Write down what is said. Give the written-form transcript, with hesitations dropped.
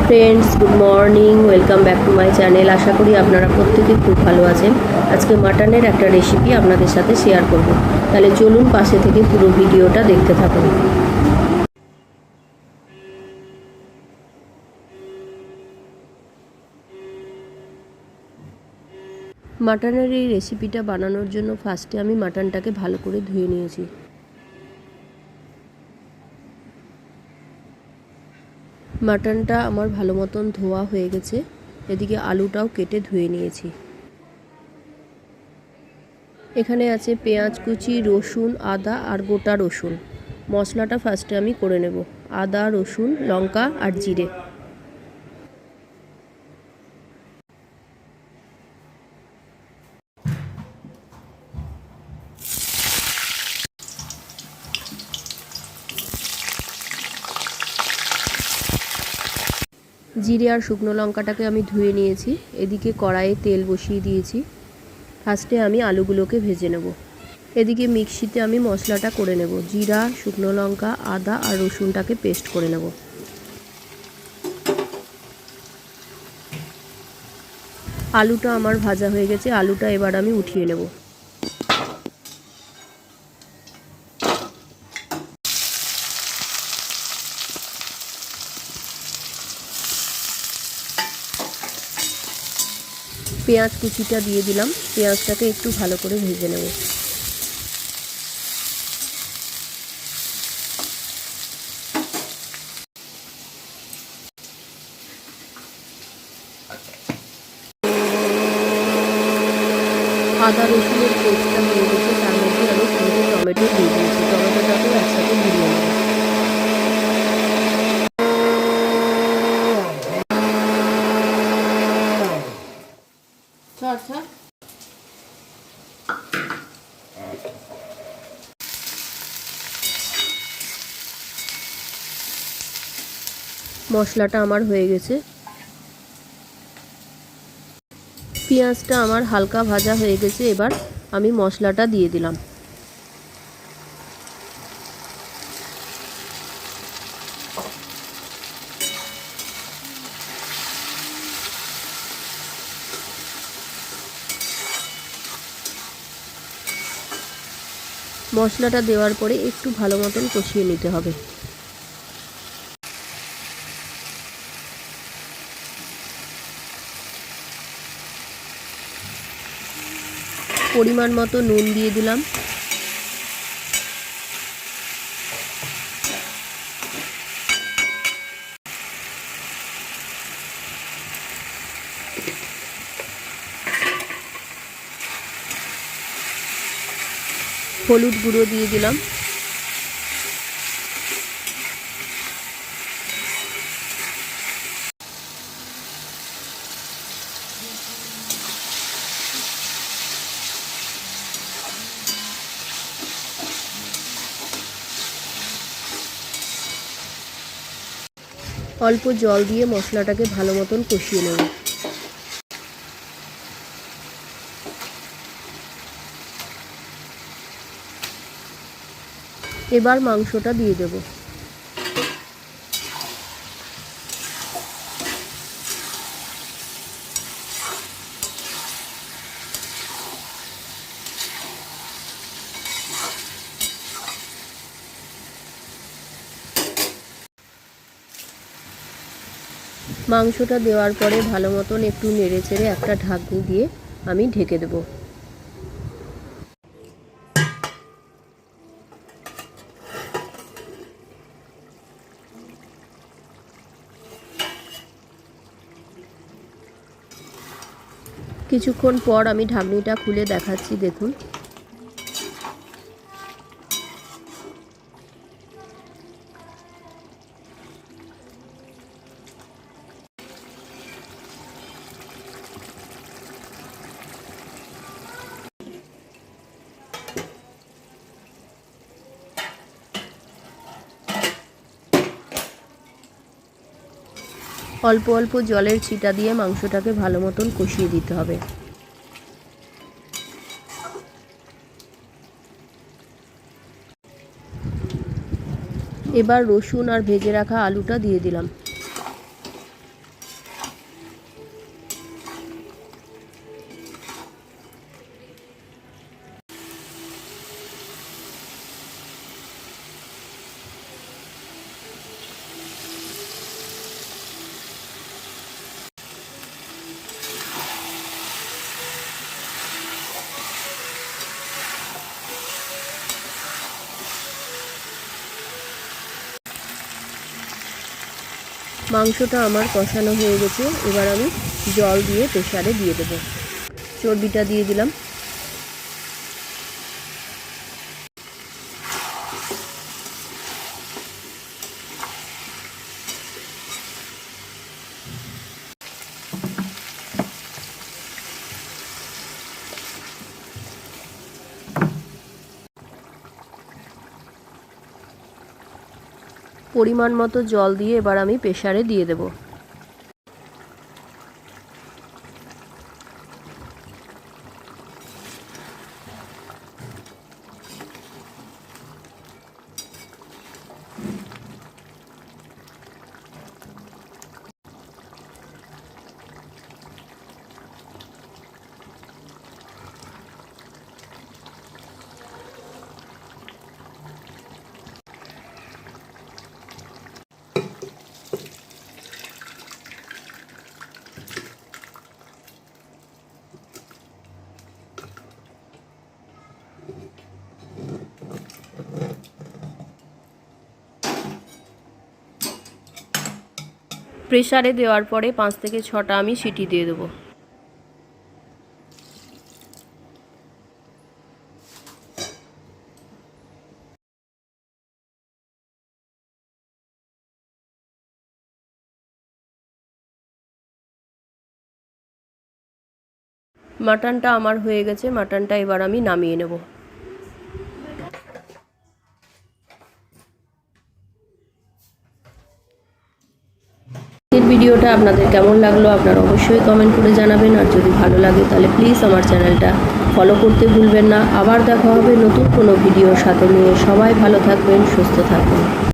Friends, good morning, welcome back to my channel. আশা করি আপনারা প্রত্যেকে খুব ভালো আছেন। আজকে মাটনের একটা রেসিপি আপনাদের সাথে শেয়ার করব। তাহলে চলুন পাশে থেকে পুরো ভিডিওটা দেখতে থাকুন। মাটনের এই রেসিপিটা বানানোর জন্য ফার্স্টে আমি মাটনটাকে ভালো করে ধুয়ে নিয়েছি। মাটনটা আমার ভালো মতন ধোয়া হয়ে গেছে। এদিকে আলুটাও কেটে ধুয়ে নিয়েছি। এখানে আছে পেঁয়াজ কুচি, রসুন, আদা আর গোটা রসুন। মশলাটা ফার্স্টে আমি করে নেব। আদা, রসুন, লঙ্কা আর জিরে। জিরে আর শুকনো লঙ্কাটাকে আমি ধুয়ে নিয়েছি। এদিকে কড়াইয়ে তেল বসিয়ে দিয়েছি। ফার্স্টে আমি আলুগুলোকে ভেজে নেব। এদিকে মিক্সিতে আমি মশলাটা করে নেব। জিরা, শুকনো লঙ্কা, আদা আর রসুনটাকে পেস্ট করে নেব। আলুটা আমার ভাজা হয়ে গেছে। আলুটা এবার আমি উঠিয়ে নেব। পেঁয়াজ কুচিটা দিয়ে দিলাম। পেঁয়াজটাকে একটু ভালো করে ভেজে নেব। আদা রসুনের পেস্টটা হয়ে গেছে। তার মধ্যে আমি তিনটে টমেটো দিয়ে দিয়েছি। টমেটোটাকেও একসাথে ভিজিয়ে নেব। আচ্ছা, মশলাটা আমার হয়ে গেছে। পেঁয়াজটা আমার হালকা ভাজা হয়ে গেছে। এবার আমি মশলাটা দিয়ে দিলাম। মশলাটা দেওয়ার পরে একটু ভালো মতন কষিয়ে নিতে হবে। পরিমাণ মতো নুন দিয়ে দিলাম। হলুদ গুঁড়ো দিয়ে দিলাম। অল্প জল দিয়ে মশলাটাকে ভালো মতন কষিয়ে নেব। এবার মাংসটা দিয়ে দেব। মাংসটা দেওয়ার পরে ভালো মতন একটু নেড়ে চেড়ে একটা ঢাকনি দিয়ে আমি ঢেকে দেব। কিছুক্ষণ পর আমি ঢাকনিটা খুলে দেখাচ্ছি, দেখুন। অল্প অল্প জলের ছিটা দিয়ে মাংসটাকে ভালো মতন কষিয়ে দিতে হবে। এবার রসুন আর ভেজে রাখা আলুটা দিয়ে দিলাম। মাংসটা আমার কষানো হয়ে গেছে, এবার আমি জল দিয়ে প্রেসারে দিয়ে দেবো। চর্বিটা দিয়ে দিলাম। পরিমাণ মতো জল দিয়ে এবার আমি প্রেসারে দিয়ে দেব। প্রেসারে দেওয়ার পরে 5 থেকে 6টা আমি সিটি দিয়ে দেবো। মাটনটা আমার হয়ে গেছে, মাটনটা এবার আমি নামিয়ে নেব। এই ভিডিওটা আপনাদের কেমন লাগলো আপনারা অবশ্যই কমেন্ট করে জানাবেন, আর যদি ভালো লাগে তাহলে প্লিজ আমার চ্যানেলটা ফলো করতে ভুলবেন না। আবার দেখা হবে নতুন কোনো ভিডিওর সাথে নিয়ে। সবাই ভালো থাকবেন, সুস্থ থাকবেন।